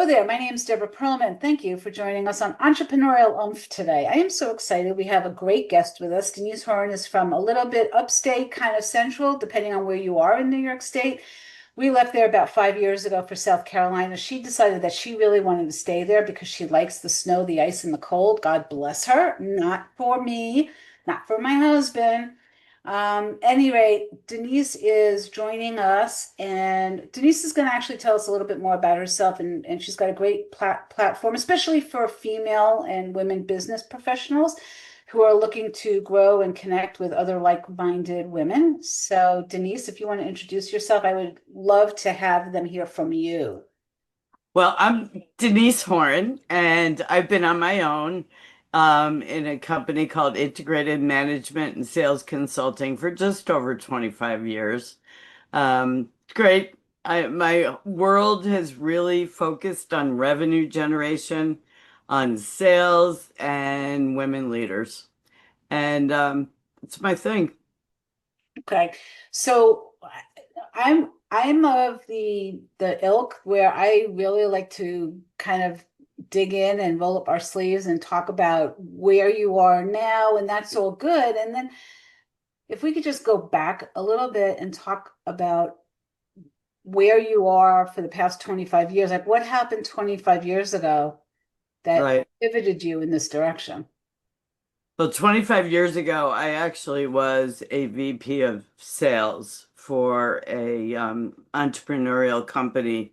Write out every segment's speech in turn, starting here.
Hello there. My name is Debra Pearlman. Thank you for joining us on Entrepreneurial OOMPH today. I am so excited. We have a great guest with us. Denise Horan is from a little bit upstate, kind of central, depending on where you are in New York State. We left there about 5 years ago for South Carolina. She decided that she really wanted to stay there because she likes the snow, the ice, and the cold. God bless her. Not for me, not for my husband. Any rate, Denise is joining us, and Denise is going to actually tell us a little bit more about herself, and she's got a great platform, especially for female and women business professionals who are looking to grow and connect with other like-minded women. So, Denise, if you want to introduce yourself, I would love to have them hear from you. Well, I'm Denise Horan, and I've been on my own in a company called Integrated Management and Sales Consulting for just over 25 years. Great. My world has really focused on revenue generation, on sales, and women leaders. And it's my thing. Okay. So I'm of the ilk where I really like to kind of dig in and roll up our sleeves and talk about where you are now, and that's all good. And then if we could just go back a little bit and talk about where you are for the past 25 years, like what happened 25 years ago that Right. pivoted you in this direction? Well, 25 years ago, I actually was a VP of sales for a entrepreneurial company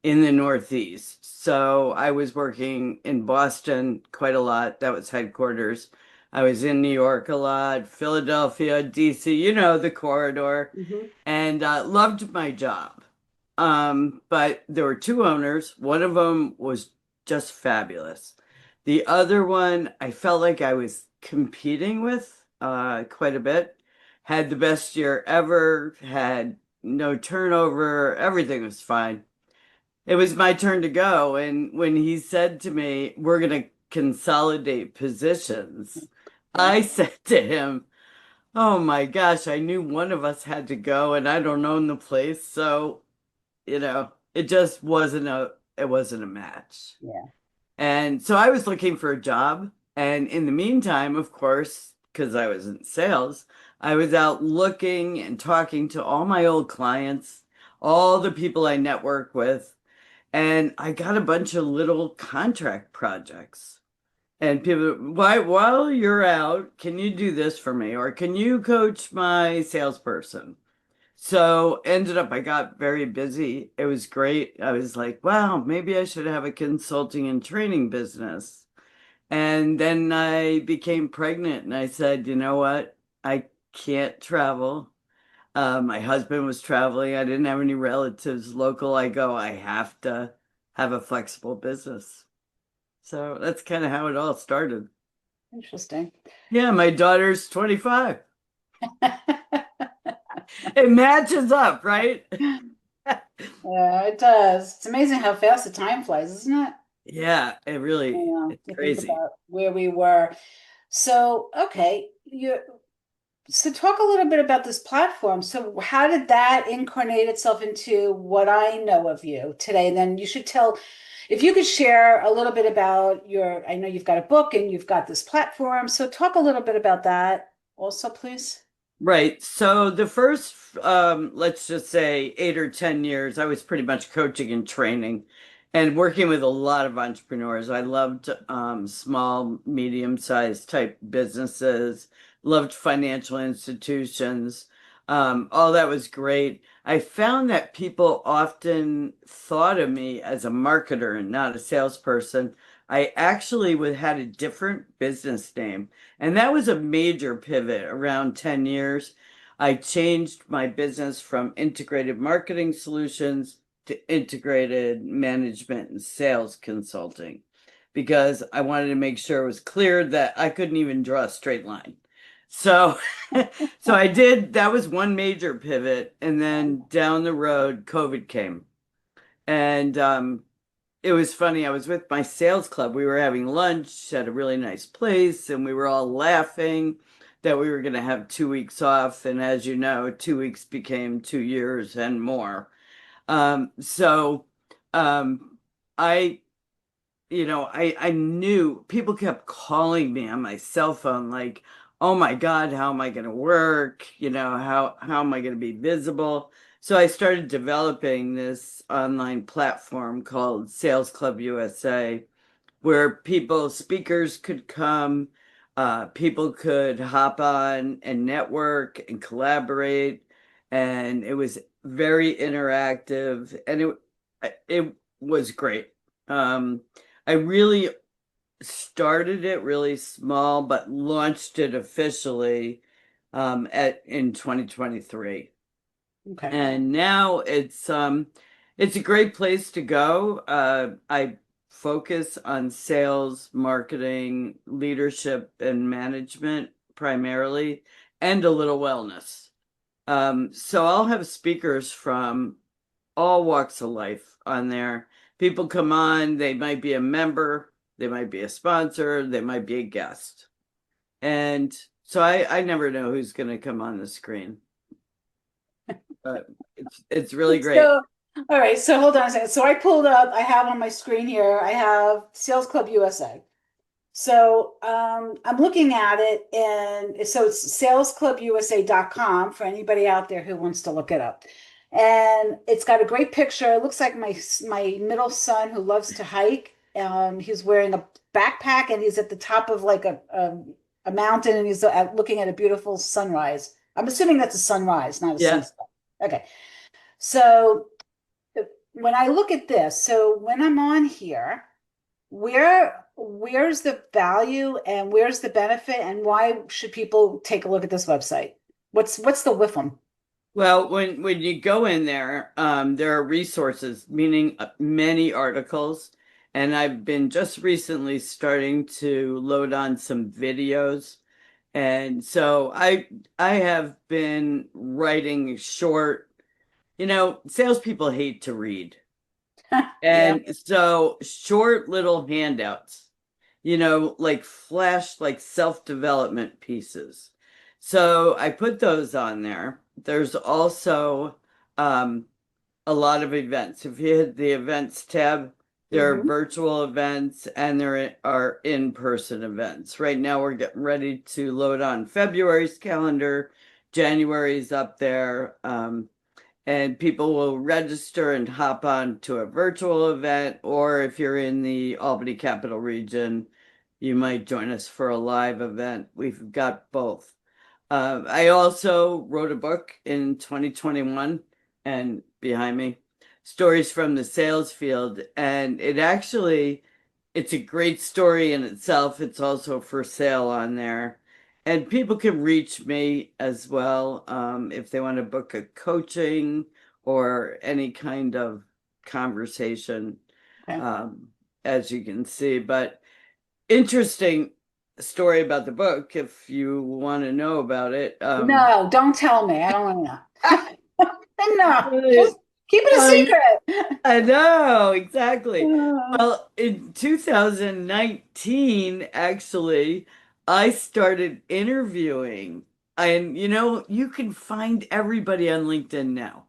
in the Northeast. So I was working in Boston quite a lot. That was headquarters. I was in New York a lot, Philadelphia, DC, the corridor, Hmm. and loved my job. But there were two owners. One of them was just fabulous. The other one, I felt like I was competing with quite a bit. Had the best year ever, had no turnover, everything was fine. It was my turn to go. And when he said to me, we're going to consolidate positions, Okay. I said to him, oh my gosh, I knew one of us had to go and I don't own the place. So, it just wasn't a match. Yeah. And so I was looking for a job. And in the meantime, of course, because I was in sales, I was out looking and talking to all my old clients, all the people I network with, and I got a bunch of little contract projects. And people, why, while you're out, can you do this for me? Or can you coach my salesperson? So ended up, I got very busy. It was great. I was like, wow, maybe I should have a consulting and training business. And then I became pregnant and I said, you know what? I can't travel. My husband was traveling. I didn't have any relatives local. I have to have a flexible business. So that's kind of how it all started. Interesting. Yeah, my daughter's 25. It matches up, right? Yeah, it does. It's amazing how fast the time flies, isn't it? Yeah, it's You think crazy. about where we were. So, okay, so talk a little bit about this platform. So, how did that incarnate itself into what I know of you today? And then you should tell, if you could share a little bit about I know you've got a book and you've got this platform. So, talk a little bit about that also, please. Right. So the first, let's just say 8 or 10 years, I was pretty much coaching and training and working with a lot of entrepreneurs. I loved small, medium-sized type businesses, loved financial institutions. All that was great. I found that people often thought of me as a marketer and not a salesperson. I actually had a different business name. And that was a major pivot around 10 years. I changed my business from integrated marketing solutions to integrated management and sales consulting because I wanted to make sure it was clear that I couldn't even draw a straight line. So, so I did, that was one major pivot. And then down the road, COVID came. And it was funny. I was with my sales club. We were having lunch at a really nice place, and we were all laughing that we were going to have 2 weeks off. And as you know, 2 weeks became 2 years and more. So um, I I knew people kept calling me on my cell phone, like, oh my God, how am I going to work? How am I going to be visible? So I started developing this online platform called Sales Club USA, where speakers could come, people could hop on and network and collaborate. And it was very interactive, and it was great. Um, I really started it really small, but launched it officially in 2023. Okay. And now it's a great place to go. I focus on sales, marketing, leadership, and management primarily, and a little wellness. So I'll have speakers from all walks of life on there. People come on, they might be a member, they might be a sponsor, they might be a guest. And so I never know who's going to come on the screen. But it's really great. So, all right. So hold on a second. So I pulled up, I have on my screen here, I have Sales Club USA. So I'm looking at it, and so it's salesclubusa.com for anybody out there who wants to look it up. And it's got a great picture. It looks like my middle son who loves to hike. He's wearing a backpack and he's at the top of like a mountain, and he's looking at a beautiful sunrise. I'm assuming that's a sunrise, not a Yeah. sunset. Okay. So when I look at this, so when I'm on here, where's the value and where's the benefit, and why should people take a look at this website? What's the WIFM? Well, when you go in there are resources, meaning many articles, and I've been just recently starting to load on some videos. And so I have been writing short, salespeople hate to read. Yeah. And so short little handouts, like flash, like self-development pieces. So I put those on there. There's also um, a lot of events. If you hit the events tab, there are Hmm. virtual events and there are in-person events. Right now, we're getting ready to load on February's calendar. January's up there. And people will register and hop on to a virtual event, or if you're in the Albany Capital Region, you might join us for a live event. We've got both. I also wrote a book in 2021, and behind me, Stories from the Sales Field. And it's a great story in itself. It's also for sale on there. And people can reach me as well if they want to book a coaching or any kind of conversation, Okay. um, as you can see. But interesting story about the book, if you want to know about it. No, don't tell me. I don't want to know. No, just keep it a I secret. I know, exactly. Uh, Well, in 2019, actually, I started interviewing, and you can find everybody on LinkedIn now.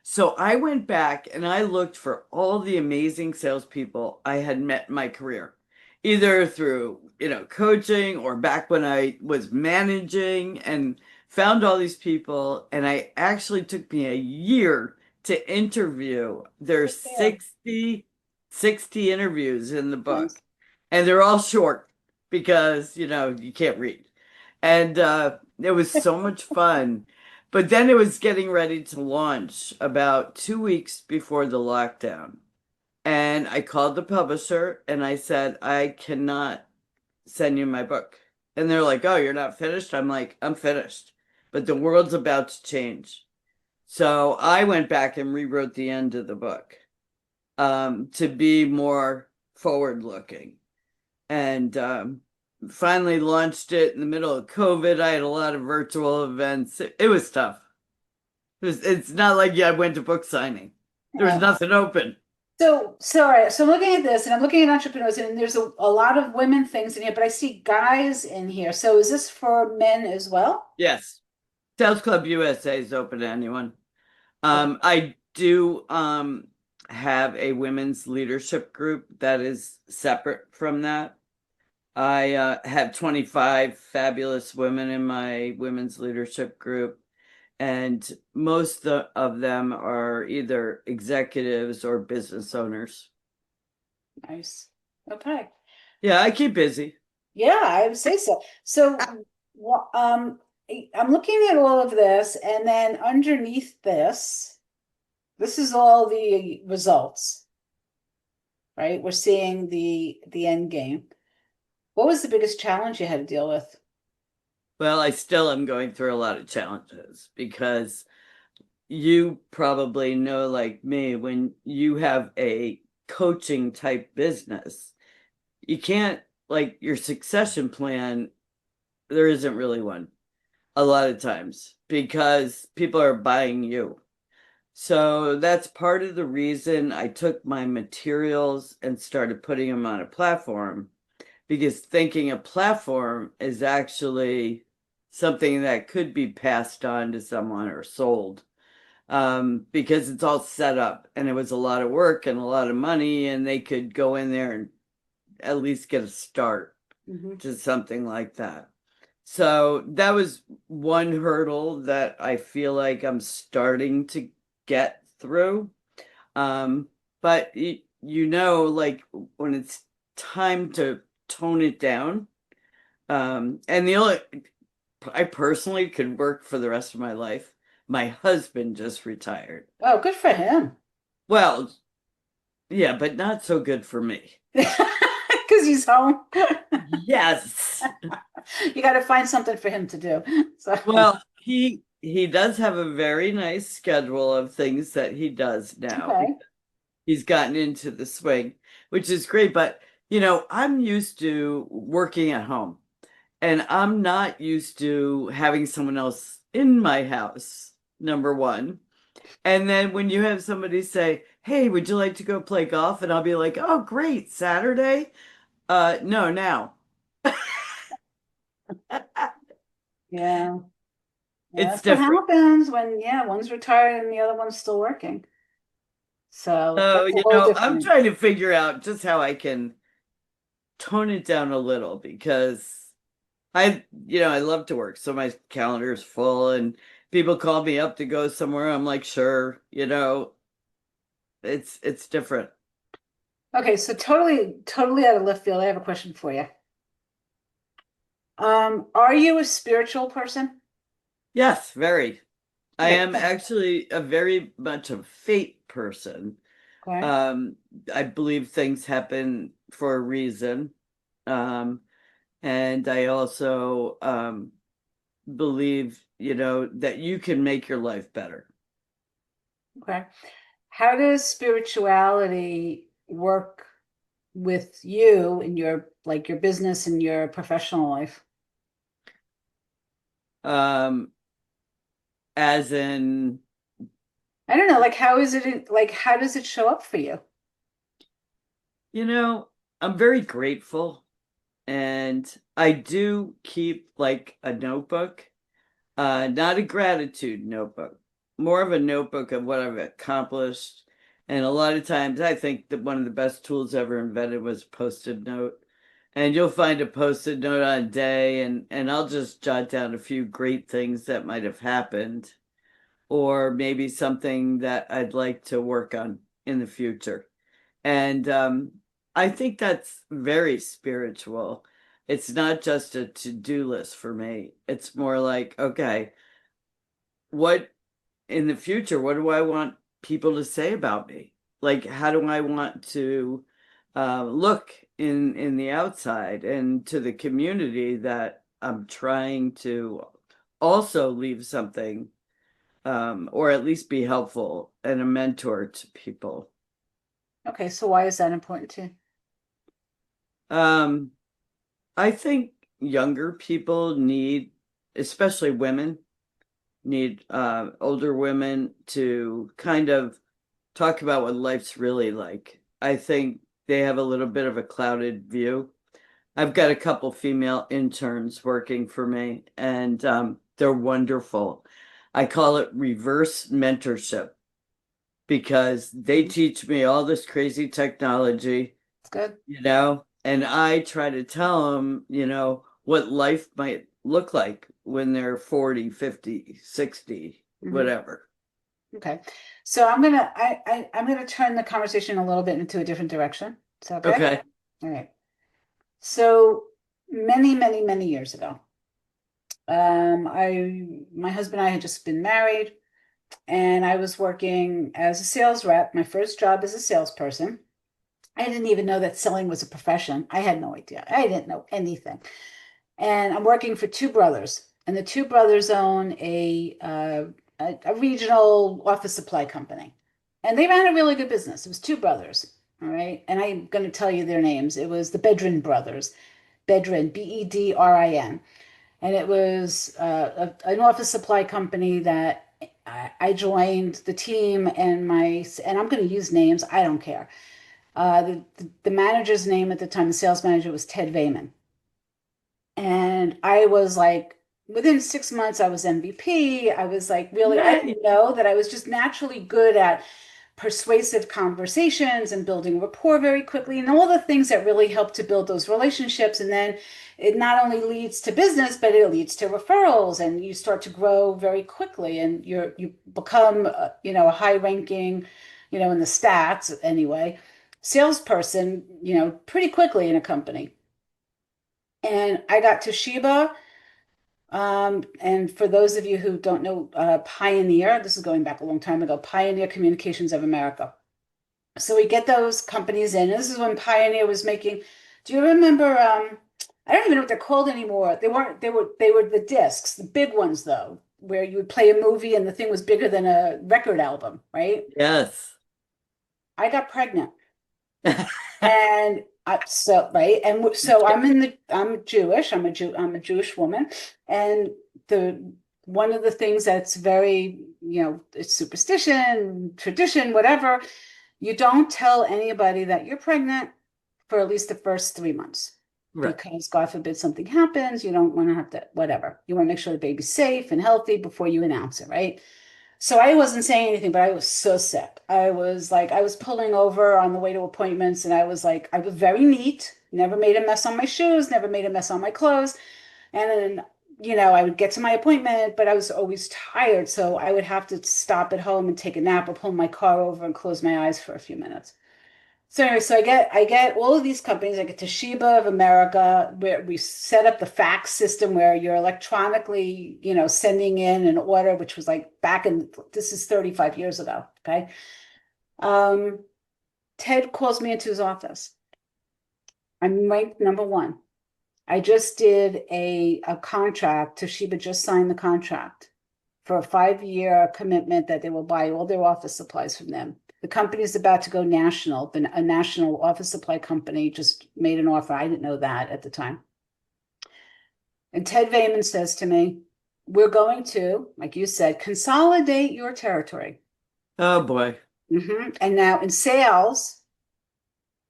So I went back and I looked for all the amazing salespeople I had met in my career, either through, coaching or back when I was managing, and found all these people. And I actually took me a year to interview. There's yeah. 60 interviews in the book, Nice. and they're all short because, you can't read. And it was so much fun. But then it was getting ready to launch about 2 weeks before the lockdown. And I called the publisher and I said, I cannot send you my book. And they're like, oh, you're not finished? I'm like, I'm finished. But the world's about to change. So I went back and rewrote the end of the book to be more forward looking. And finally launched it in the middle of COVID. I had a lot of virtual events. It was tough. It's not like, yeah, I went to book signing. There was Yeah. nothing open. So all right. So I'm looking at this and I'm looking at entrepreneurs, and there's a lot of women things in here, but I see guys in here. So is this for men as well? Yes. Sales Club USA is open to anyone. Okay. I do have a women's leadership group that is separate from that. I have 25 fabulous women in my women's leadership group, and most of them are either executives or business owners. Nice. Okay. Yeah, I keep busy. Yeah, I would say so. So, I'm looking at all of this, and then underneath this, this is all the results, right? We're seeing the end game. What was the biggest challenge you had to deal with? Well, I still am going through a lot of challenges because you probably know, like me, when you have a coaching type business, you can't, like, your succession plan, there isn't really one a lot of times because people are buying you. So that's part of the reason I took my materials and started putting them on a platform, because thinking a platform is actually something that could be passed on to someone or sold, because it's all set up and it was a lot of work and a lot of money, and they could go in there and at least get a start to something like that. So that was one hurdle that I feel like I'm starting to get through. But like when it's time to tone it down, and I personally could work for the rest of my life. My husband just retired. Oh, good for him. Well, yeah, but not so good for me. Because he's home. Yes. You got to find something for him to do. So, Well, he does have a very nice schedule of things that he does now. okay. He's gotten into the swing, which is great. But, I'm used to working at home, and I'm not used to having someone else in my house, number one. And then when you have somebody say, "Hey, would you like to go play golf?" And I'll be like, "Oh, great, Saturday." No, now. Yeah. Yeah, It's that's what different. happens when, yeah, one's retired and the other one's still working. So So, that's a whole I'm different. trying to figure out just how I can tone it down a little, because I love to work. So my calendar is full and people call me up to go somewhere. I'm like, sure, it's different. Okay, so totally out of left field. I have a question for you. Are you a spiritual person? Yes, very. I Okay. am actually a very much a fate person. Okay. Um, I believe things happen for a reason. Um, and I also believe, that you can make your life better. Okay. How does spirituality work with you in your business and your professional life? Um, as in, I don't know, like how does it show up for you? you know, I'm very grateful, and I do keep like a notebook, not a gratitude notebook, more of a notebook of what I've accomplished. And a lot of times I think that one of the best tools ever invented was post-it note. And you'll find a post-it note on a day, and I'll just jot down a few great things that might have happened, or maybe something that I'd like to work on in the future. And I think that's very spiritual. It's not just a to-do list for me. It's more like, okay, what in the future, what do I want people to say about me? Like, how do I want to look in the outside and to the community that I'm trying to also leave something, or at least be helpful and a mentor to people. Okay, so why is that important to you? Um, I think younger people need, especially women, need older women to kind of talk about what life's really like. I think they have a little bit of a clouded view. I've got a couple female interns working for me, and they're wonderful. I call it reverse mentorship. because they Mhm. teach me all this crazy technology, It's good. and I try to tell them, what life might look like when they're 40, 50, 60, Hmm. whatever. Okay. So I'm gonna turn the conversation a little bit into a different direction. Is that okay? Okay. All right. So many, many, many years ago, my husband and I had just been married, and I was working as a sales rep, my first job as a salesperson. I didn't even know that selling was a profession. I had no idea. I didn't know anything. And I'm working for two brothers, and the two brothers own a regional office supply company, and they ran a really good business. It was two brothers, all right. And I'm going to tell you their names. It was the Bedrin brothers, Bedrin, Bedrin, and it was an office supply company that I joined the team, and I'm going to use names. I don't care. The manager's name at the time, the sales manager, was Ted Vayman. And I was like, within 6 months, I was MVP. I was like, really, I Yay. didn't know that I was just naturally good at persuasive conversations and building rapport very quickly and all the things that really help to build those relationships. And then it not only leads to business, but it leads to referrals, and you start to grow very quickly, and you become, a high ranking, in the stats anyway, salesperson, pretty quickly in a company. And I got Toshiba. And for those of you who don't know, Pioneer, this is going back a long time ago, Pioneer Communications of America. So we get those companies in. This is when Pioneer was making, do you remember, I don't even know what they're called anymore. They were the discs, the big ones though, where you would play a movie and the thing was bigger than a record album, right? Yes. I got pregnant. And right, and so I'm Jewish. I'm a Jewish woman, and the one of the things that's very, it's superstition, tradition, whatever. You don't tell anybody that you're pregnant for at least the first 3 months, Right. because God forbid something happens. You don't want to have to, whatever. You want to make sure the baby's safe and healthy before you announce it, right? So I wasn't saying anything, but I was so sick. I was pulling over on the way to appointments, and I was very neat, never made a mess on my shoes, never made a mess on my clothes. And then, I would get to my appointment, but I was always tired. So I would have to stop at home and take a nap or pull my car over and close my eyes for a few minutes. So anyway, so I get all of these companies. I get Toshiba of America, where we set up the fax system where you're electronically, sending in an order, which was like this is 35 years ago. Okay. Um, Ted calls me into his office. I'm ranked number one. I just did a contract. Toshiba just signed the contract for a 5-year commitment that they will buy all their office supplies from them. The company is about to go national. A national office supply company just made an offer. I didn't know that at the time. And Ted Vayman says to me, we're going to, like you said, consolidate your territory. Oh boy. And now in sales,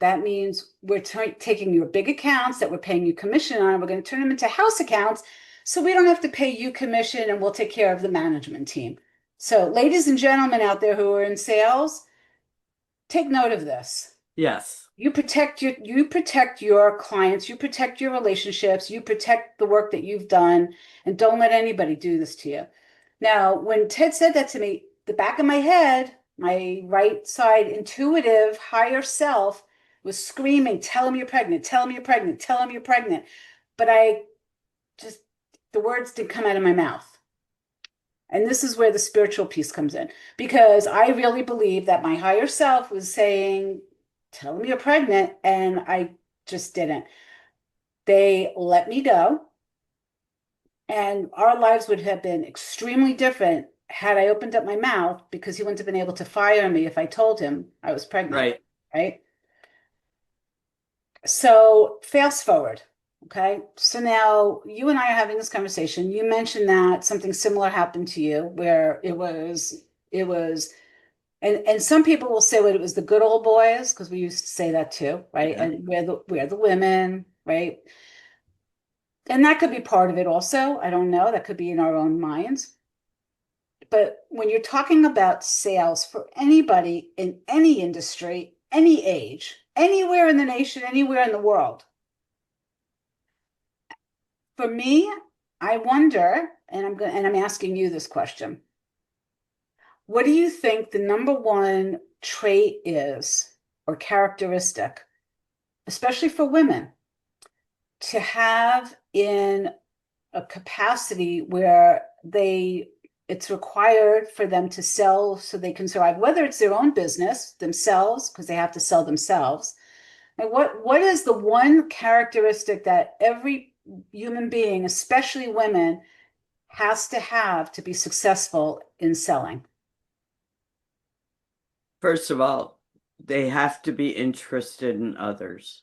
that means we're taking your big accounts that we're paying you commission on. We're going to turn them into house accounts so we don't have to pay you commission, and we'll take care of the management team. So, ladies and gentlemen out there who are in sales, take note of this. Yes. You protect your clients, you protect your relationships, you protect the work that you've done, and don't let anybody do this to you. Now, when Ted said that to me, the back of my head, my right side intuitive higher self was screaming, tell him you're pregnant, tell him you're pregnant, tell him you're pregnant. But just, the words didn't come out of my mouth. And this is where the spiritual piece comes in, because I really believe that my higher self was saying, tell them you're pregnant, and I just didn't. They let me go, and our lives would have been extremely different had I opened up my mouth, because he wouldn't have been able to fire me if I told him I was pregnant, Right. right? So fast forward. Okay. So now you and I are having this conversation. You mentioned that something similar happened to you, where it was, and some people will say, well, it was the good old boys, because we used to say that too, right? Yeah. And we're the women, right? And that could be part of it also. I don't know. That could be in our own minds. but when you're talking about sales for anybody in any industry, any age, anywhere in the nation, anywhere in the world, for me, I wonder, and I'm asking you this question. What do you think the number one trait is or characteristic, especially for women, to have in a capacity where it's required for them to sell so they can survive, whether it's their own business themselves, because they have to sell themselves. And what is the one characteristic that every human being, especially women, has to have to be successful in selling? First of all, they have to be interested in others.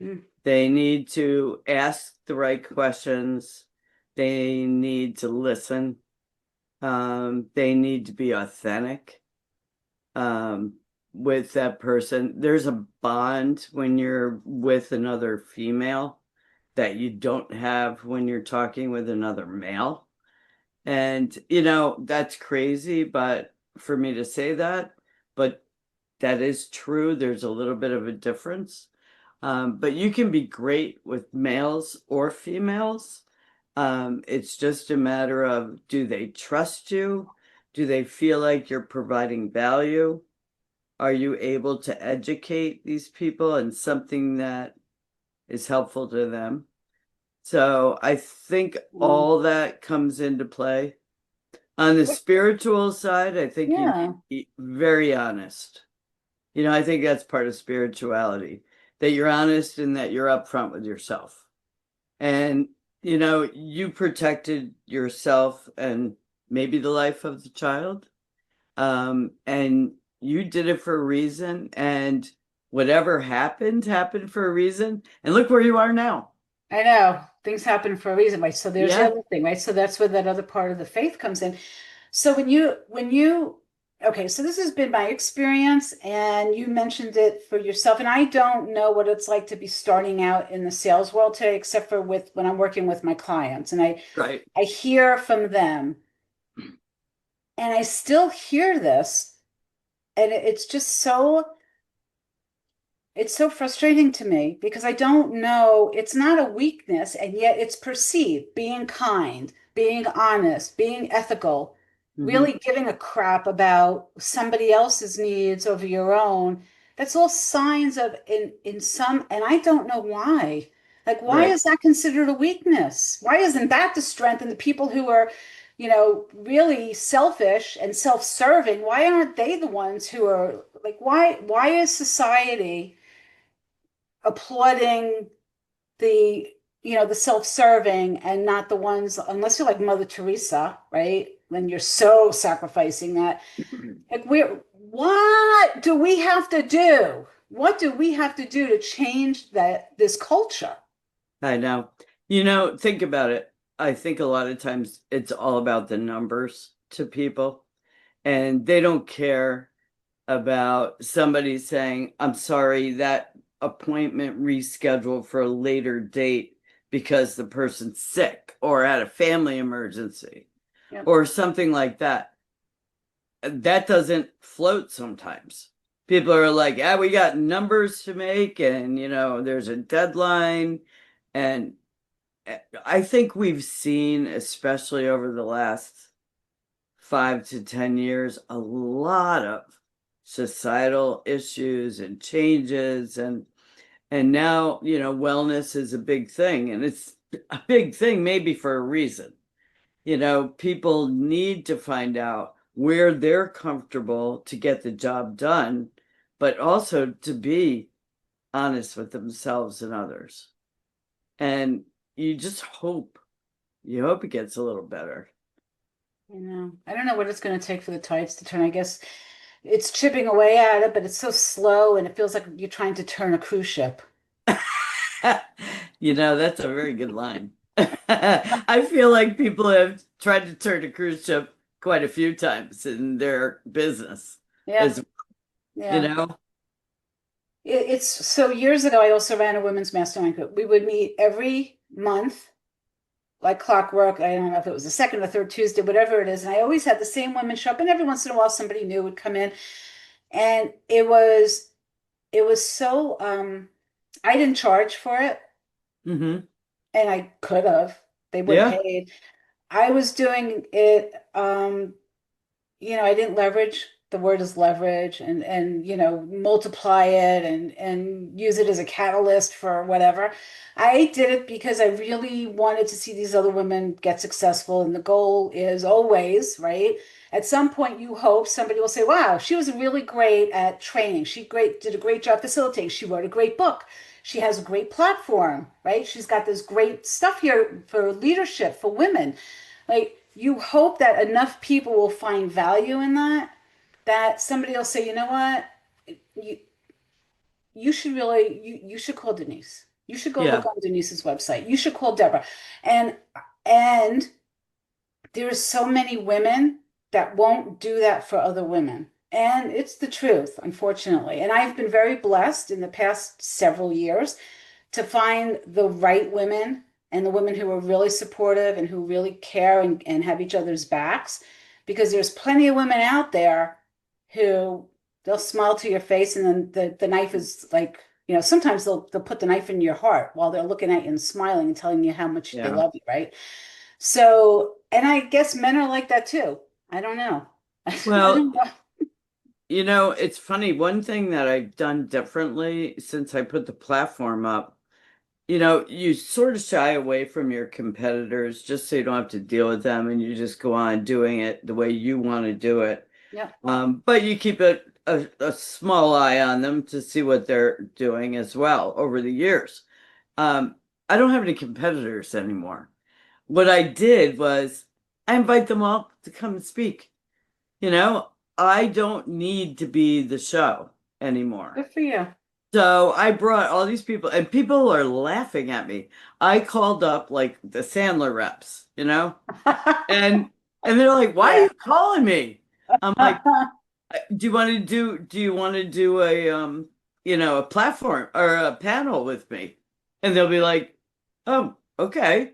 Mm. They need to ask the right questions. They need to listen. They need to be authentic with that person. There's a bond when you're with another female that you don't have when you're talking with another male. And, that's crazy, but for me to say that, but that is true. There's a little bit of a difference. But you can be great with males or females. It's just a matter of, do they trust you? Do they feel like you're providing value? Are you able to educate these people in something that is helpful to them? So I think all that comes into play. On the spiritual side, I think you need Yeah. to be very honest. I think that's part of spirituality, that you're honest and that you're upfront with yourself. And, you protected yourself and maybe the life of the child. And you did it for a reason. And whatever happened for a reason. And look where you are now. I know things happen for a reason, right? So there's the Yeah. other thing, right? So that's where that other part of the faith comes in. So okay, so this has been my experience, and you mentioned it for yourself, and I don't know what it's like to be starting out in the sales world today, except for with when I'm working with my clients, and Right. I hear from them, and I still hear this, and it's so frustrating to me because I don't know, it's not a weakness, and yet it's perceived being kind, being honest, being ethical, Mm-hmm. really giving a crap about somebody else's needs over your own. That's all signs of in some, and I don't know why. Like, why Right. is that considered a weakness? Why isn't that the strength? And the people who are, really selfish and self-serving, why aren't they the ones who are like, why is society applauding the the self-serving and not the ones, unless you're like Mother Teresa, right? Then you're so sacrificing that. Like, what do we have to do? What do we have to do to change this culture? I know. Think about it. I think a lot of times it's all about the numbers to people, and they don't care about somebody saying, I'm sorry, that appointment rescheduled for a later date because the person's sick or had a family emergency Yep. or something like that. That doesn't float sometimes. People are like, ah, we got numbers to make, and there's a deadline. And I think we've seen, especially over the last 5 to 10 years, a lot of societal issues and changes, and now wellness is a big thing, and it's a big thing maybe for a reason. People need to find out where they're comfortable to get the job done, but also to be honest with themselves and others. And you just hope it gets a little better. I don't know what it's going to take for the tides to turn. I guess it's chipping away at it, but it's so slow and it feels like you're trying to turn a cruise ship. That's a very good line. I feel like people have tried to turn a cruise ship quite a few times in their business Yeah, as you yeah. know. It's so years ago, I also ran a women's mastermind group. We would meet every month like clockwork. I don't know if it was the second or third Tuesday, whatever it is. And I always had the same women show up, and every once in a while somebody new would come in. And it was so I didn't charge for it, Mm-hmm. and I could have. They would have Yeah. paid. I was doing it, I didn't leverage. The word is leverage, and multiply it and use it as a catalyst for whatever. I did it because I really wanted to see these other women get successful, and the goal is always, right? At some point, you hope somebody will say, "Wow, she was really great at training. Did a great job facilitating. She wrote a great book. She has a great platform, right? She's got this great stuff here for leadership for women." Like you hope that enough people will find value in that somebody will say, you know what, you you should really you should call Denise. You should go look Yeah. on Denise's website. You should call Deborah. And and there's so many women that won't do that for other women. And it's the truth, unfortunately. And I've been very blessed in the past several years to find the right women and the women who are really supportive and who really care and have each other's backs. Because there's plenty of women out there who they'll smile to your face and then the knife is like, sometimes they'll put the knife in your heart while they're looking at you and smiling and telling you how much they Yeah. love you, right? So, and I guess men are like that too. I don't know. I Well, don't know. it's funny. One thing that I've done differently since I put the platform up, you sort of shy away from your competitors just so you don't have to deal with them and you just go on doing it the way you want to do it. Yeah. But you keep a small eye on them to see what they're doing as well over the years. Um, I don't have any competitors anymore. What I did was I invite them all to come and speak. You know, I don't need to be the show anymore. Good for you. So I brought all these people, and people are laughing at me. I called up like the Sandler reps, and they're like, "Why are Yeah. you calling me?" I'm like, do you want to do a a platform or a panel with me?" And they'll be like, "Oh, okay."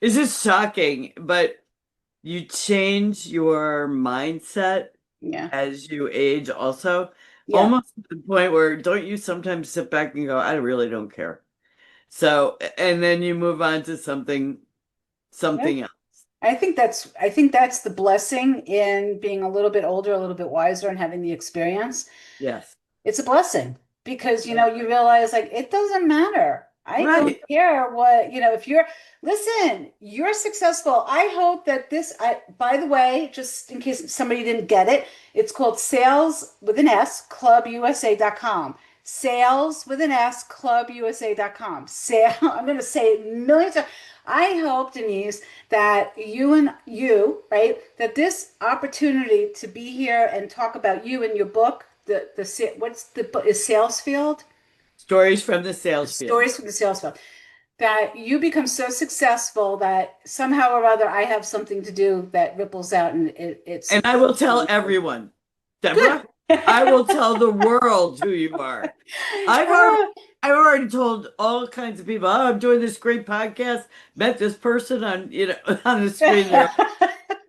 It's just shocking, but you change your mindset Yeah. as you age also, Yeah. almost to the point where don't you sometimes sit back and go, I really don't care. So, and then you move on to Yeah. something else. I think that's the blessing in being a little bit older, a little bit wiser, and having the experience. Yes. It's a blessing because Yeah. you realize like it doesn't matter. I don't Right. care what, if you're successful. I hope that by the way, just in case somebody didn't get it, it's called Sales with an S, clubusa.com. Sales with an S, clubusa.com. Sale, I'm going to say it millions of I hope, Denise, that right, that this opportunity to be here and talk about you and your book, what's the book is Sales Field? Stories from the sales field. Stories from the Sales Field. That you become so successful that somehow or other I have something to do that ripples out and it's And I will tell everyone, good. Deborah, I will tell the world who you are. I've already I've already told all kinds of people, oh, I'm doing this great podcast, met this person on, on the screen there.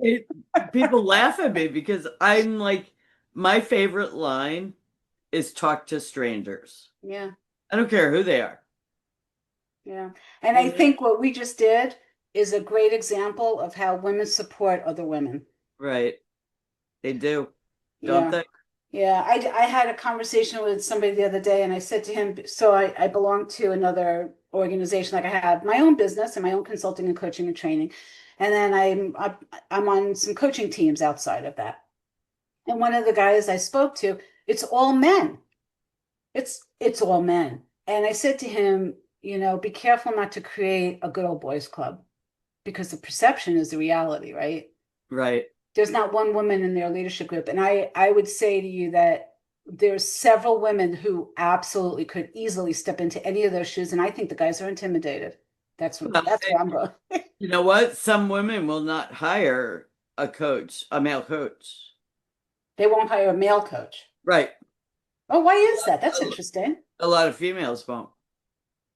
It, People laugh at me because I'm like, my favorite line is talk to strangers. Yeah, I don't care who they are. yeah. And I Mhm. think what we just did is a great example of how women support other women. Right. They do, don't Yeah. they? Yeah, I had a conversation with somebody the other day, and I said to him, so I belong to another organization, like I have my own business and my own consulting and coaching and training, and then I'm on some coaching teams outside of that. And one of the guys I spoke to, it's all men. It's all men. And I said to him, be careful not to create a good old boys club because the perception is the reality, right? Right. There's not one woman in their leadership group. And I would say to you that there's several women who absolutely could easily step into any of those shoes. And I think the guys are intimidated. Well, That's where I'm going. you know what? Some women will not hire a male coach. They won't hire a male coach. Right. Oh, why is that? That's interesting. A lot of females won't.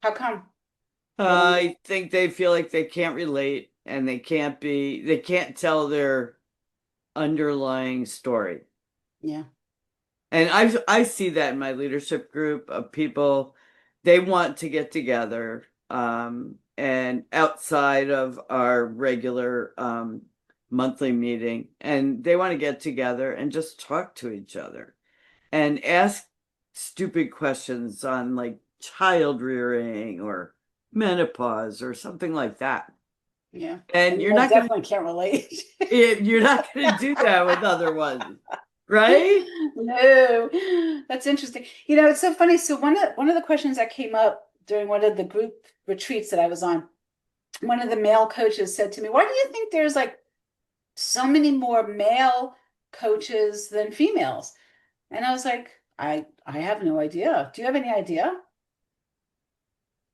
How come? They don't. I think they feel like they can't relate. and they can't tell their underlying story. Yeah. And I see that in my leadership group of people, they want to get together, and outside of our regular monthly meeting, and they want to get together and just talk to each other and ask stupid questions on like child rearing or menopause or something like that. Yeah. And And I definitely can't relate. you're not going to do that with other ones, right? No, that's interesting. It's so funny. So one of the questions that came up during one of the group retreats that I was on, one of the male coaches said to me, "Why do you think there's like so many more male coaches than females?" And I was like, I have no idea. Do you have any idea?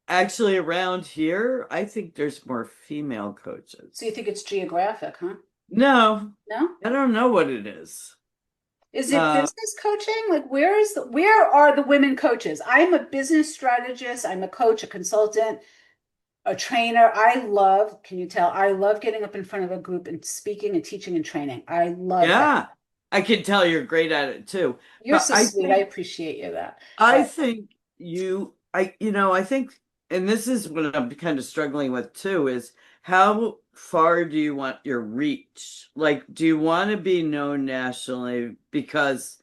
Actually, around here, I think there's more female So you coaches. think it's geographic, huh? No, No? I don't know what it is. Is it Uh, business coaching? Like where are the women coaches? I'm a business strategist, I'm a coach, a consultant, a trainer. Can you tell? I love getting up in front of a group and speaking and teaching and training. I love that. yeah, I can tell you're great at it too. You're But so sweet. I appreciate you that. I But think I think, and this is what I'm kind of struggling with too, is how far do you want your reach? Like, do you want to be known nationally? Because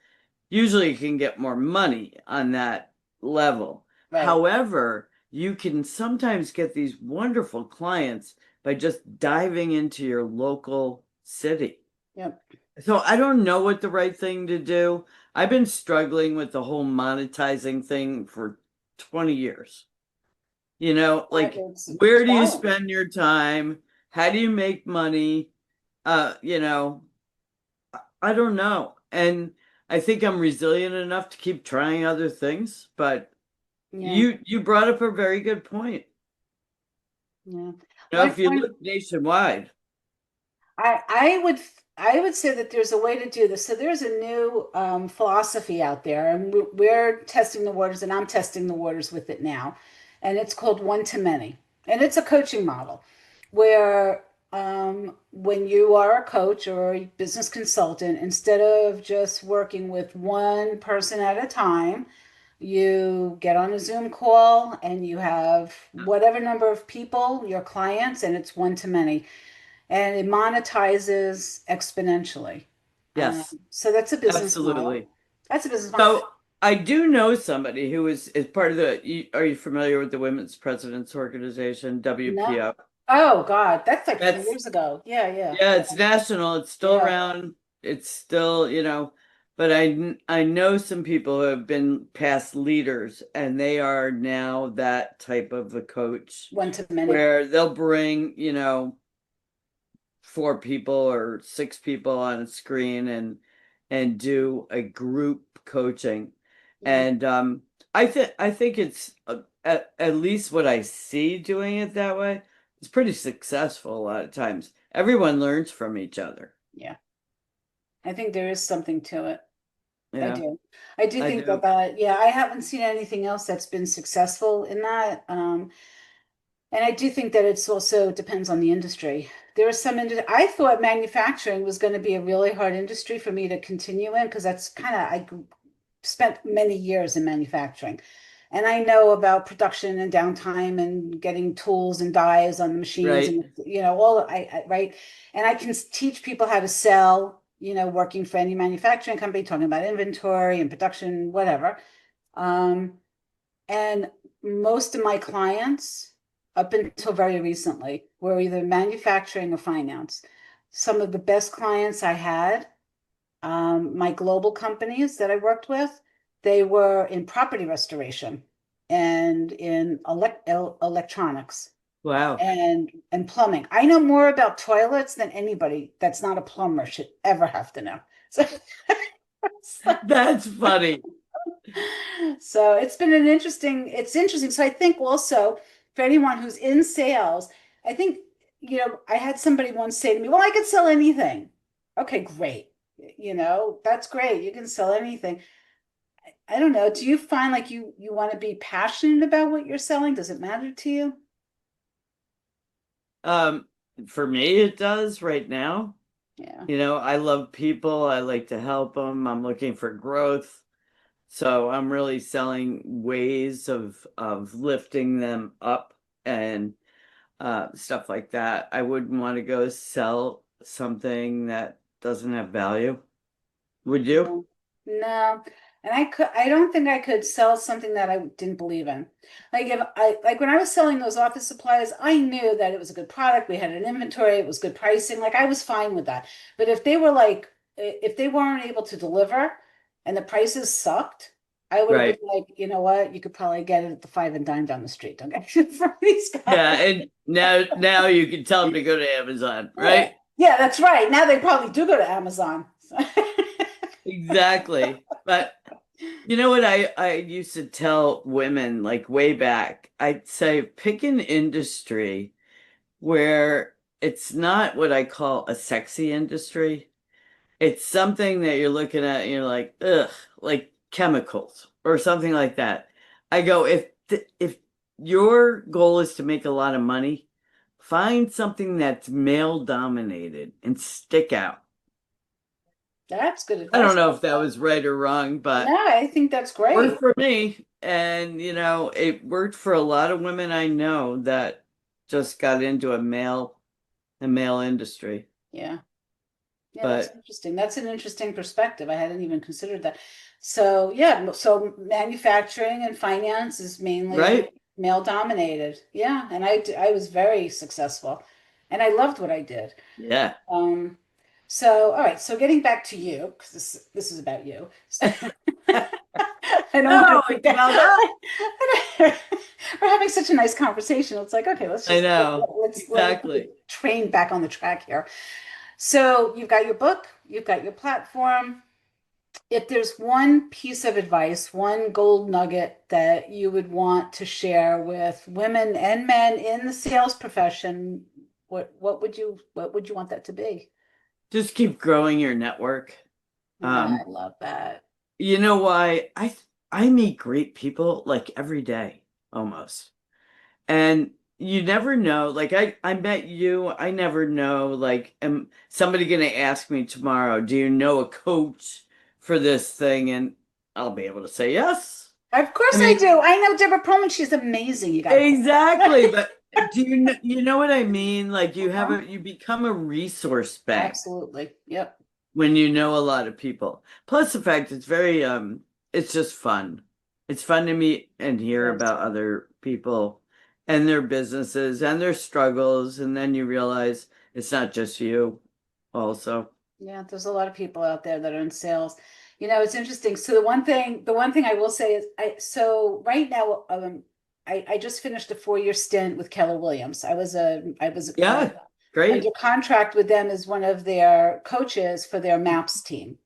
usually you can get more money on that level. right. However, you can sometimes get these wonderful clients by just diving into your local city. Yep. So I don't know what the right thing to do. I've been struggling with the whole monetizing thing for 20 years. Like, It's where do you wild. spend your time? How do you make money? Uh, you know, I don't know. And I think I'm resilient enough to keep trying other things, but Yeah. you brought up a very good point. Yeah. If you One look nationwide, I would say that there's a way to do this. So there's a new philosophy out there, and we're testing the waters, and I'm testing the waters with it now, and it's called one to many, and it's a coaching model where when you are a coach or a business consultant, instead of just working with one person at a time, you get on a Zoom call and you have whatever number of people, your clients, and it's one to many and it monetizes exponentially. yes, So that's a business model. absolutely. That's a business model. So I do know somebody who is part of are you familiar with the Women's Presidents Organization, No. WPO? Oh God, that's like three That's years ago. Yeah, yeah, Yeah, it's national. It's still yeah. around. It's still, but I know some people who have been past leaders, and they are now that type of a coach One to many. where they'll bring, four people or six people on a screen and do a group coaching. Yeah, And I think it's at least what I see doing it that way, it's pretty successful a lot of times. Everyone learns from each other. yeah. I think there is something to it. I Yeah, do. I do I think do. yeah, I haven't seen anything else that's been successful in that. And I do think that it's also depends on the industry. There are some industry. I thought manufacturing was going to be a really hard industry for me to continue in because that's kind of I spent many years in manufacturing. And I know about production and downtime and getting tools and dies on the machines Right. and all right. And I can teach people how to sell, working for any manufacturing company, talking about inventory and production, whatever. Um, and most of my clients, up until very recently, were either manufacturing or finance. Some of the best clients I had, my global companies that I worked with, they were in property restoration and in electronics Wow. and plumbing. I know more about toilets than anybody that's not a plumber should ever have to know. So, That's funny. so it's interesting. So I think also for anyone who's in sales, I think, I had somebody once say to me, well, I could sell anything. Okay, great. That's great. You can sell anything. I don't know. Do you find like you want to be passionate about what you're selling? Does it matter to you? Um, for me, it does right now. Yeah. I love people. I like to help them. I'm looking for growth. So I'm really selling ways of lifting them up and stuff like that. I wouldn't want to go sell something that doesn't have value. Would you? No, no. And I don't think I could sell something that I didn't believe in. Like when I was selling those office supplies, I knew that it was a good product. We had an inventory, it was good pricing. Like I was fine with that. But if they weren't able to deliver and the prices sucked, I would have been Right. like, you know what? You could probably get it at the five and dime down the street. Don't get it from these Yeah, guys. and now you can tell them to go to Amazon, Yeah. right? Yeah, that's right. Now they probably do go to Amazon. Exactly. But you know what I used to tell women like way back? I'd say pick an industry where it's not what I call a sexy industry. It's something that you're looking at and you're like, ugh, like chemicals or something like that. I go, if your goal is to make a lot of money, find something that's male dominated and stick out. That's good I advice. don't know if that was right or wrong, No, but I think that's worked great. for me. And, it worked for a lot of women I know that just got into a male industry. Yeah. Yeah, that's But interesting. That's an interesting perspective. I hadn't even considered that. So, yeah, so manufacturing and finance is mainly right? male dominated. Yeah, and I was very successful and I loved what I did. Yeah. Um, so all right, so getting back to you, because this is about you. I don't want to No, think it's about us. that we're having such a nice conversation. It's like, okay, I know. let me put the Exactly. train back on the track here. So you've got your book, you've got your platform. If there's one piece of advice, one gold nugget that you would want to share with women and men in the sales profession, what would you want that to be? Just keep growing your network. I Um, love that. you know why? I meet great people like every day almost. And you never know. Like I met you, I never know. Like, am somebody gonna ask me tomorrow, do you know a coach for this thing? And I'll be able to say yes. Of I course I mean, do. I know Debra Pearlman. She's amazing. You got to call her. exactly, but do you know what I mean? Like Uh-huh. you become a resource bank Absolutely. Yep. when you know a lot of people. Plus the fact it's just fun. It's fun to meet and hear Yes. about other people and their businesses and their struggles, and then you realize it's not just you also. Yeah, there's a lot of people out there that are in sales. It's interesting. So the one thing I will say is so right now, I just finished a 4-year stint with Keller Williams. I was Yeah, under great. contract with them as one of their coaches for their MAPS team.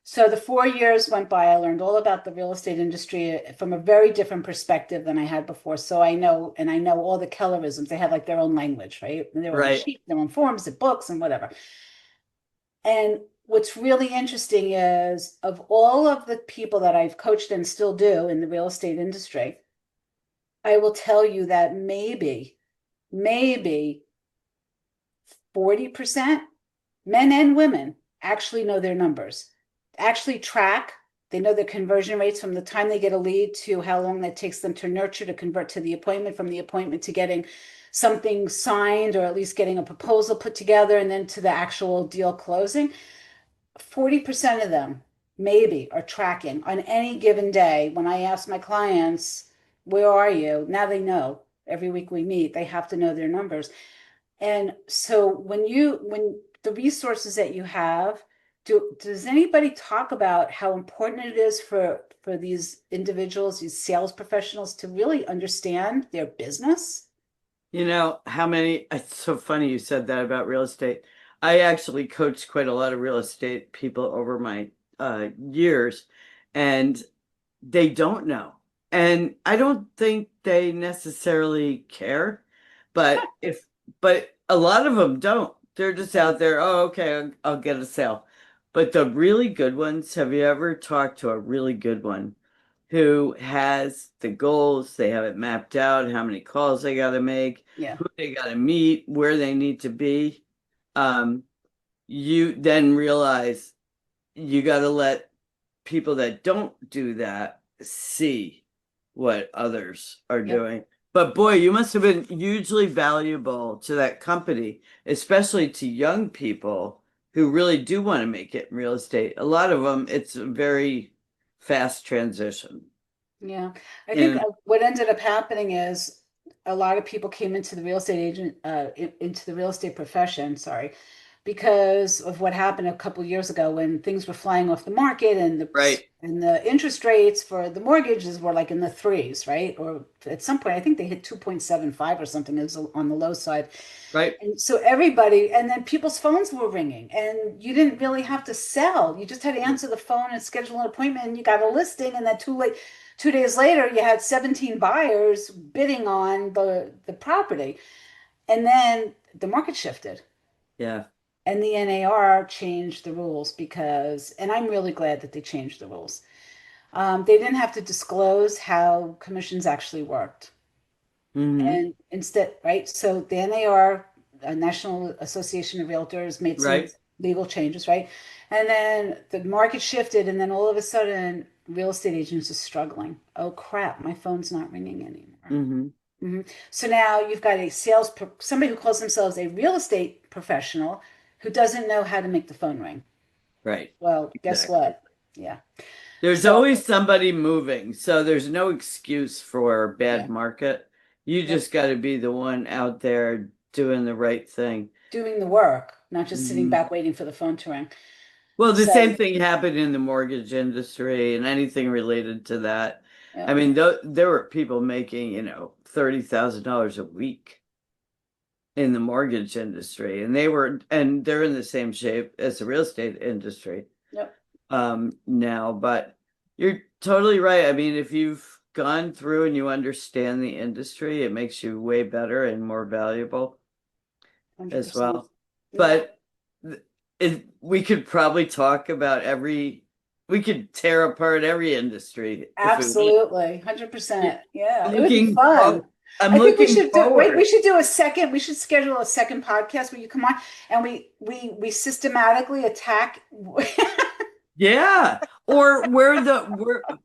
So the 4 years went by. I learned all about the real estate industry from a very different perspective than I had before. So I know all the Kellerisms. They have like their own language, right? And their own Right. sheet, their own forms and books and whatever. And what's really interesting is of all of the people that I've coached and still do in the real estate industry, I will tell you that maybe 40% men and women actually know their numbers, actually track. They know their conversion rates from the time they get a lead to how long that takes them to nurture to convert to the appointment, from the appointment to getting something signed or at least getting a proposal put together and then to the actual deal closing. 40% of them maybe are tracking on any given day. When I ask my clients, where are you? Now they know. Every week we meet, they have to know their numbers. And so when the resources that you have, does anybody talk about how important it is for these individuals, these sales professionals to really understand their business? You know how many, it's so funny you said that about real estate. I actually coached quite a lot of real estate people over my years, and they don't know. And I don't think they necessarily care, but but a lot of them don't. They're just Yeah. out there, oh, okay, I'll get a sale. But the really good ones, have you ever talked to a really good one? who has the goals, they have it mapped out, how many calls they got to make, Yeah. who they got to meet, where they need to be. Um, you then realize you got to let people that don't do that see what others are Yep. doing. But boy, you must have been hugely valuable to that company, especially to young people who really do want to make it in real estate. A lot of them, it's a very fast transition. Yeah. I think And what ended up happening is a lot of people came into the real estate into the real estate profession, sorry, because of what happened a couple of years ago when things were flying off the market right, and the interest rates for the mortgages were like in the threes, right? Or at some point, I think they hit 2.75 or something. It was on the low side. right, And so everybody, and then people's phones were ringing, and you didn't really have to sell. You just had to answer the phone and schedule an appointment, and you got a listing, and then 2 days later, you had 17 buyers bidding on the property. And then the market shifted. yeah. And the NAR changed the rules because, and I'm really glad that they changed the rules. They didn't have to disclose how commissions actually worked. Hmm. And instead, right? So the NAR, National Association of Realtors, made some Right. legal changes, right? And then the market shifted, and then all of a sudden, real estate agents are struggling. Oh crap, my phone's not ringing anymore. Hmm. So now you've got somebody who calls themselves a real estate professional who doesn't know how to make the phone ring. Right. Well, guess Exactly. what? Yeah. There's So, always somebody moving, so there's no excuse for a bad yeah. market. You Yep. just got to be the one out there doing the right thing. Doing the work, not just sitting Mhm. back waiting for the phone to ring. Well, the same So, thing happened in the mortgage industry and anything related to that. I yeah. mean, there were people making, $30,000 a week in the mortgage industry, and they're in the same shape as the real estate industry. Yep. Now, but you're totally right. I mean, if you've gone through and you understand the industry, it makes you way better and more valuable as 100%. well. Yeah. But we could probably talk about we could tear apart every industry if we want. Absolutely. Yeah, 100%. Yeah. I'm It would be looking fun. I'm I think we looking should wait, we forward. should do a second, we should schedule a second podcast where you come on and we systematically attack. Yeah. Or where the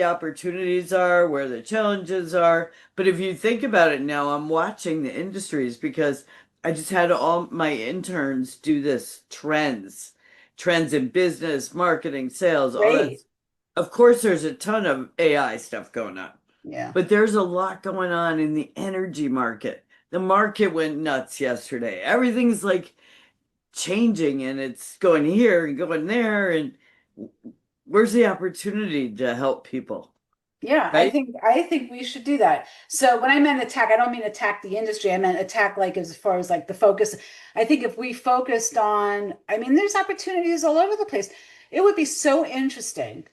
opportunities are, where the challenges are. But if you think about it now, I'm watching the industries because I just had all my interns do this trends in business, marketing, sales, all that. Great. Of course, there's a ton of AI stuff going on, Yeah. but there's a lot going on in the energy market. The market went nuts yesterday. Everything's like changing and it's going here and going there. And where's the opportunity to help people, Yeah, I right? think I think we should do that. So when I meant attack, I don't mean attack the industry. I meant attack like as far as like the focus. I think if we focused on, I mean, there's opportunities all over the place. It would be so interesting.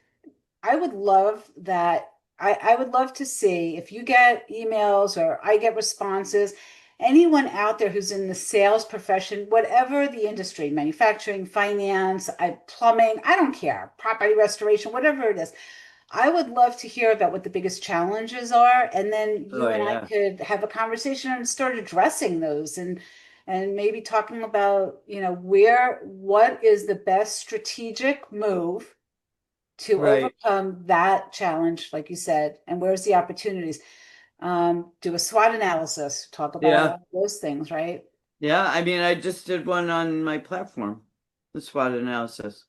I would love that. I would love to see if you get emails or I get responses, anyone out there who's in the sales profession, whatever the industry, manufacturing, finance, plumbing, I don't care, property restoration, whatever it is. I would love to hear about what the biggest challenges are, and then Oh you and I yeah, could have a conversation and start addressing those and maybe talking about, what is the best strategic move to right. overcome that challenge, like you said, and where's the opportunities? Do a SWOT analysis, talk about Yeah. all those things, right? Yeah. I mean, I just did one on my platform, the SWOT analysis.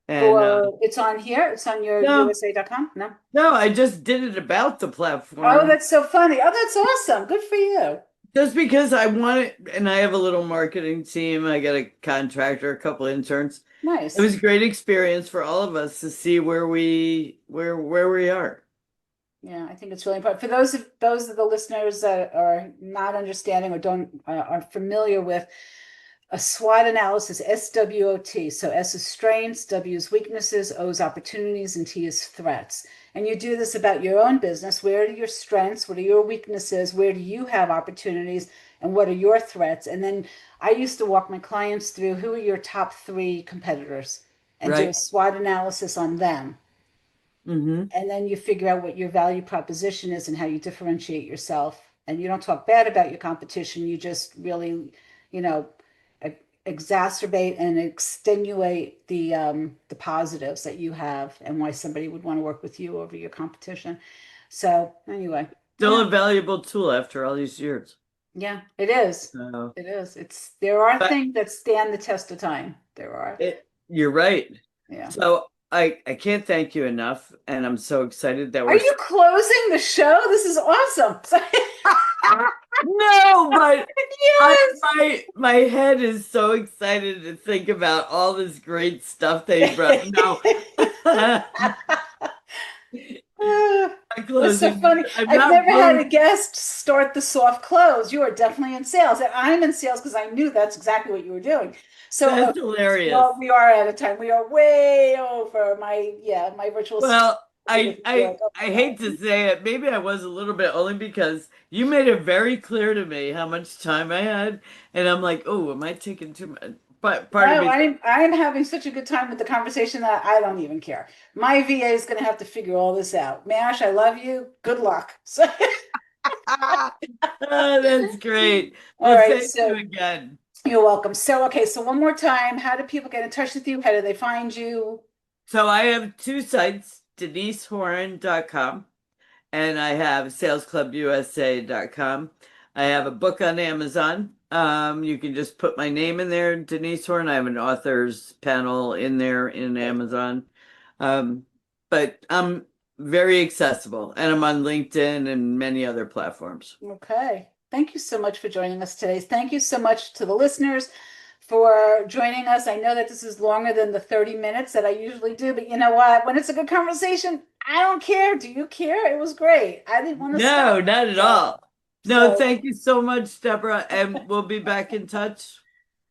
And For it's on here, it's on your no, USA.com. No. no, I just did it about the Oh, platform that's so funny. Oh, that's awesome. Good for you. just because I want it. And I have a little marketing team. I got a contractor, a couple interns. It Nice. was a great experience for all of us to see where we are. Yeah, I think it's really important for those of the listeners that are not understanding or don't are familiar with a SWOT analysis, SWOT. So S is strengths, W is weaknesses, O is opportunities, and T is threats. And you do this about your own business. Where are your strengths? What are your weaknesses? Where do you have opportunities? And what are your threats? And then I used to walk my clients through who are your top three competitors and do a Right. SWOT analysis on them. Mm-hmm. And then you figure out what your value proposition is and how you differentiate yourself. And you don't talk bad about your competition. You just really, you know, e- exacerbate and extenuate the positives that you have and why somebody would want to work with you over your competition. So anyway, Still yeah, a valuable tool after all these years. yeah, it is. So It is. It's there are but things that stand the test of time. There are. you're right. Yeah. So I can't thank you enough, and I'm so excited that Are we're you closing the show? This is awesome. no, but Yes. my head is so excited to think about all this great stuff that you brought. No. Ah, My that's so closing. funny. I'm I've not never had a moved. guest start the soft close. You are definitely in sales. And I'm in sales because I knew that's exactly what you were doing. So, That's okay, hilarious. well, we are out of time. We are way over my virtual assistant Well, looking at me like, oh I my hate God. to say it. Maybe I was a little bit only because you made it very clear to me how much time I had, and I'm like, oh, am I taking too much? But part of No, me, I'm having such a good time with the conversation that I don't even care. My VA is going to have to figure all this out. Mash, I love you. Good luck. So, ah, that's great. all Well, right, thank you so again. you're welcome. So, okay, so one more time, how do people get in touch with you? How do they find you? So I have two sites, denisehoran.com and I have salesclubusa.com. I have a book on Amazon. You can just put my name in there, Denise Horan. I have an author's panel in there in Amazon. Um, but I'm very accessible and I'm on LinkedIn and many other platforms. Okay. Thank you so much for joining us today. Thank you so much to the listeners for joining us. I know that this is longer than the 30 minutes that I usually do, but you know what? When it's a good conversation, I don't care. Do you care? It was great. I didn't want to stop. No, not at So, all. No, so thank you so much, Deborah, and we'll be back in touch.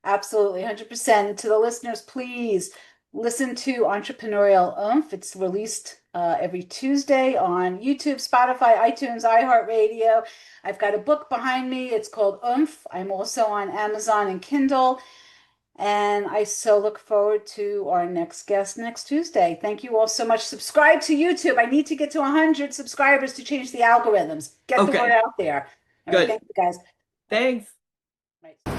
absolutely, 100%. To the listeners, please listen to Entrepreneurial OOMPH. It's released every Tuesday on YouTube, Spotify, iTunes, iHeartRadio. I've got a book behind me. It's called OOMPH. I'm also on Amazon and Kindle. And I so look forward to our next guest next Tuesday. Thank you all so much. Subscribe to YouTube. I need to get to 100 subscribers to change the algorithms. Get the word Okay, out there. All right. good. Thank you, guys. All Thanks. right.